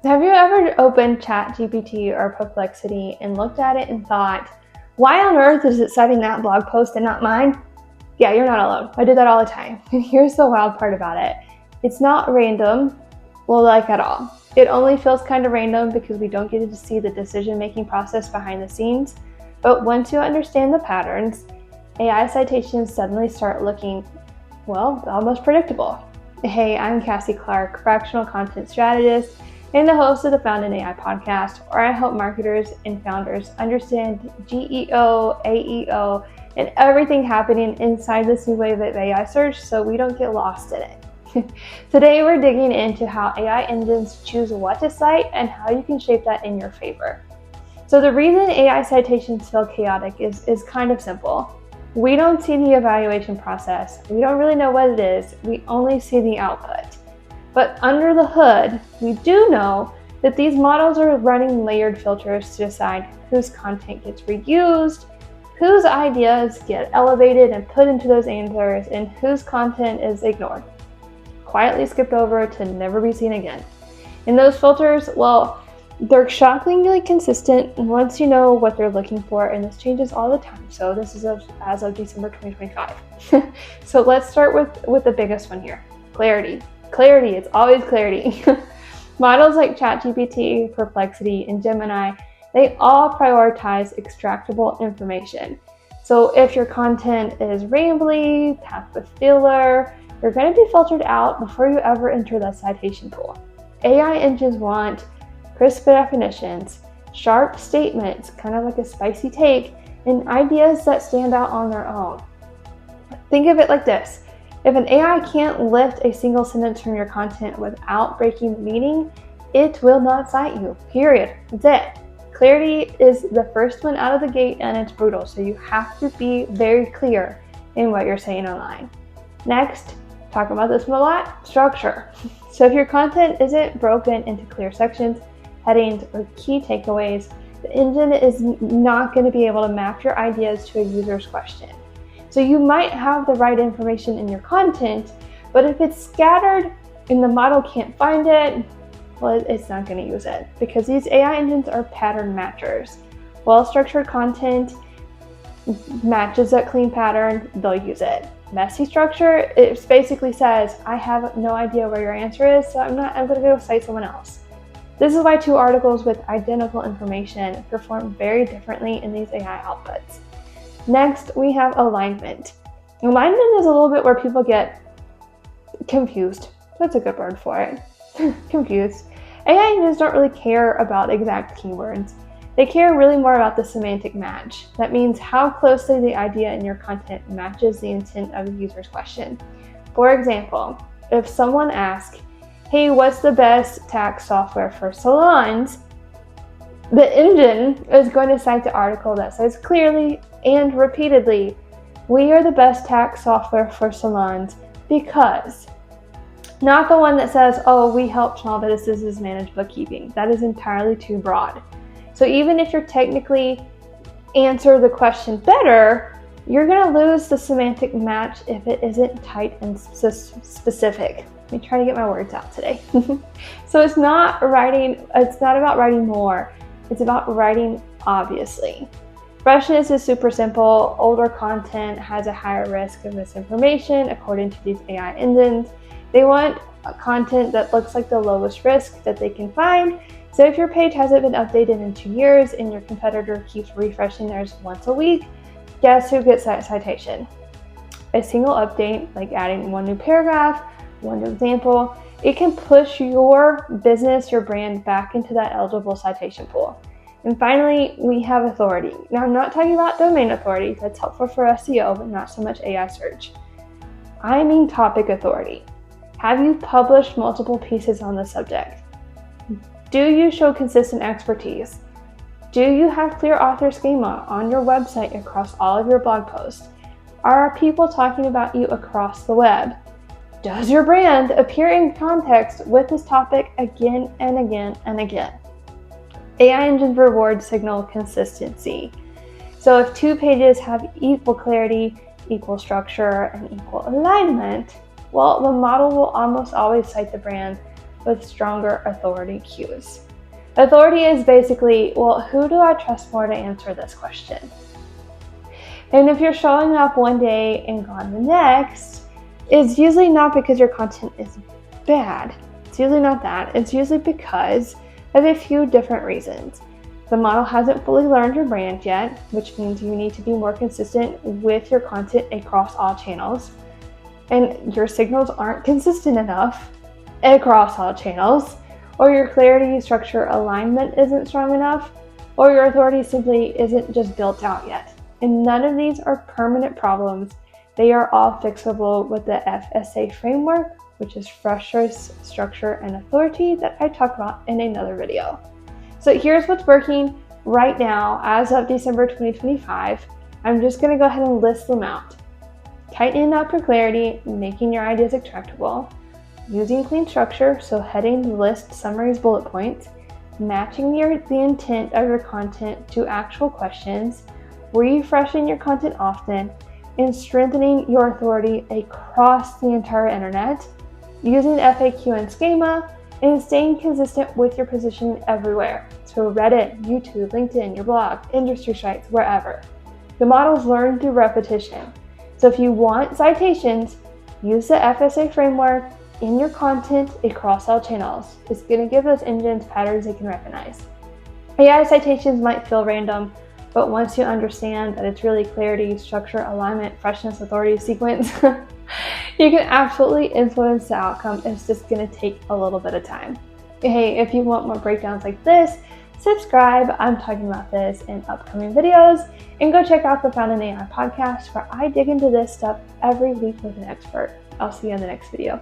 Have you ever opened ChatGPT or Perplexity and looked at it and thought, why on earth is it citing that blog post and not mine? Yeah, you're not alone. I do that all the time. And here's the wild part about it. It's not random, at all. It only feels kind of random because we don't get to see the decision-making process behind the scenes. But once you understand the patterns, AI citations suddenly start looking, almost predictable. Hey, I'm Cassie Clark, fractional content strategist, and the host of the Found in AI podcast, where I help marketers and founders understand GEO, AEO, and everything happening inside this new wave of AI search so we don't get lost in it. Today, we're digging into how AI engines choose what to cite and how you can shape that in your favor. So the reason AI citations feel chaotic is kind of simple. We don't see the evaluation process. We don't really know what it is. We only see the output. But under the hood, we do know that these models are running layered filters to decide whose content gets reused, whose ideas get elevated and put into those answers, and whose content is ignored, quietly skipped over to never be seen again. And those filters, they're shockingly consistent once you know what they're looking for, and this changes all the time. So this is as of December 2025. So let's start with the biggest one here, clarity. Clarity, it's always clarity. Models like ChatGPT, Perplexity, and Gemini, they all prioritize extractable information. So if your content is rambly, packed with filler, you're going to be filtered out before you ever enter the citation pool. AI engines want crisp definitions, sharp statements, kind of like a spicy take, and ideas that stand out on their own. Think of it like this. If an AI can't lift a single sentence from your content without breaking the meaning, it will not cite you, period. That's it. Clarity is the first one out of the gate, and it's brutal, so you have to be very clear in what you're saying online. Next, talk about this one a lot, structure. So if your content isn't broken into clear sections, headings, or key takeaways, the engine is not going to be able to map your ideas to a user's question. So you might have the right information in your content, but if it's scattered and the model can't find it, it's not going to use it, because these AI engines are pattern matchers. Well-structured content matches that clean pattern, they'll use it. Messy structure, it basically says, I have no idea where your answer is, so I'm going to go cite someone else. This is why two articles with identical information perform very differently in these AI outputs. Next, we have alignment. Alignment is a little bit where people get confused. That's a good word for it. Confused. AI engines don't really care about exact keywords. They care really more about the semantic match. That means how closely the idea in your content matches the intent of the user's question. For example, if someone asks, hey, what's the best tax software for salons? The engine is going to cite the article that says clearly and repeatedly, we are the best tax software for salons because, not the one that says, we help small businesses manage bookkeeping. That is entirely too broad. So even if you're technically answer the question better, you're going to lose the semantic match if it isn't tight and specific. Let me try to get my words out today. So it's not about writing more. It's about writing obviously. Freshness is super simple. Older content has a higher risk of misinformation according to these AI engines. They want content that looks like the lowest risk that they can find. So if your page hasn't been updated in 2 years and your competitor keeps refreshing theirs once a week, guess who gets that citation? A single update, like adding one new paragraph, one new example, it can push your business, your brand back into that eligible citation pool. And finally, we have authority. Now, I'm not talking about domain authority. That's helpful for SEO, but not so much AI search. I mean topic authority. Have you published multiple pieces on the subject? Do you show consistent expertise? Do you have clear author schema on your website across all of your blog posts? Are people talking about you across the web? Does your brand appear in context with this topic again and again and again? AI engines reward signal consistency. So if 2 pages have equal clarity, equal structure, and equal alignment, the model will almost always cite the brand with stronger authority cues. Authority is basically, well, who do I trust more to answer this question? And if you're showing up one day and gone the next, it's usually not because your content is bad. It's usually not that. It's usually because of a few different reasons. The model hasn't fully learned your brand yet, which means you need to be more consistent with your content across all channels. And your signals aren't consistent enough across all channels, or your clarity, structure, alignment isn't strong enough, or your authority simply isn't just built out yet. And none of these are permanent problems. They are all fixable with the FSA Framework, which is Freshness, Structure, and Authority that I talked about in another video. So here's what's working right now as of December 2025. I'm just going to go ahead and list them out. Tightening up your clarity, making your ideas extractable, using clean structure, so headings, lists, summaries, bullet points, matching the intent of your content to actual questions, refreshing your content often, and strengthening your authority across the entire internet, using FAQ and schema, and staying consistent with your positioning everywhere. So Reddit, YouTube, LinkedIn, your blog, industry sites, wherever. The model's learned through repetition. So if you want citations, use the FSA framework in your content across all channels. It's going to give those engines patterns they can recognize. AI citations might feel random, but once you understand that it's really clarity, structure, alignment, freshness, authority, sequence, you can absolutely influence the outcome. It's just going to take a little bit of time. Hey, if you want more breakdowns like this, subscribe. I'm talking about this in upcoming videos, and go check out the Found in AI podcast where I dig into this stuff every week with an expert. I'll see you in the next video.